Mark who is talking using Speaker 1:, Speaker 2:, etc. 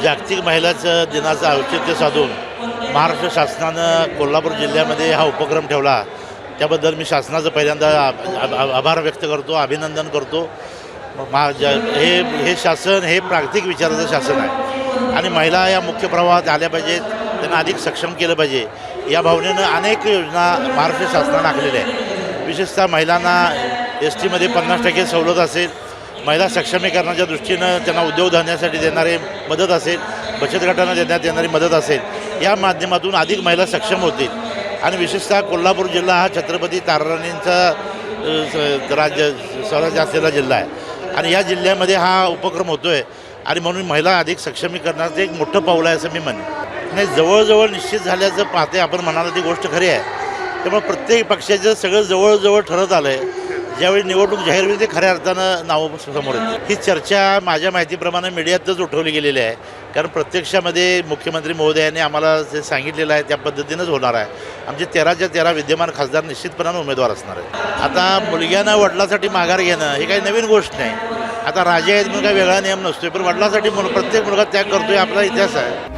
Speaker 1: जागतिक महिलाचं दिनाचं औचित्य साधून महाराष्ट्र शासनानं कोल्हापूर जिल्ह्यामध्ये हा उपक्रम ठेवला, त्याबद्दल मी शासनाचं पहिल्यांदा आभार व्यक्त करतो, अभिनंदन करतो. हे शासन हे प्राकृतिक विचाराचं शासन आहे आणि महिला या मुख्य प्रवाहात आल्या पाहिजेत, त्यांना अधिक सक्षम केलं पाहिजे या भावनेनं अनेक योजना महाराष्ट्र शासनानं आखलेल्या आहेत. विशेषतः महिलांना STमध्ये 50% सवलत असेल, महिला सक्षमीकरणाच्या दृष्टीनं त्यांना उद्योगधंद्यासाठी देणारे मदत असेल, बचत गटांना देण्यात येणारी मदत असेल, या माध्यमातून अधिक महिला सक्षम होतील. आणि विशेषतः कोल्हापूर जिल्हा हा छत्रपती ताराराणींचा स्वराज्य असलेला जिल्हा आहे आणि या जिल्ह्यामध्ये हा उपक्रम होतो आहे आणि म्हणून महिला अधिक सक्षमीकरणाचं एक मोठं पाऊल आहे असं मी म्हणेन. नाही, जवळजवळ निश्चित झाल्याचं पाहते आपण म्हणाला ती गोष्ट खरी आहे. त्यामुळे प्रत्येक पक्षाचं सगळं जवळजवळ ठरत आलं आहे. ज्यावेळी निवडणूक जाहीर होईल ते खऱ्या अर्थानं नावं समोर येते. ही चर्चा माझ्या माहितीप्रमाणे मीडियातच उठवली गेलेली आहे, कारण प्रत्यक्षामध्ये मुख्यमंत्री महोदयांनी आम्हाला जे सांगितलेलं आहे त्या पद्धतीनंच होणार आहे. आमचे 13च्या 13 विद्यमान खासदार निश्चितपणानं उमेदवार असणार आहेत. आता मुलग्यानं वडिलांसाठी माघार घेणं ही काही नवीन गोष्ट नाही. आता राजे आहेत म्हणून काही वेगळा नियम नसतो, पण वडिलांसाठी प्रत्येक मुलगा त्याग करतोय आपला इतिहास आहे.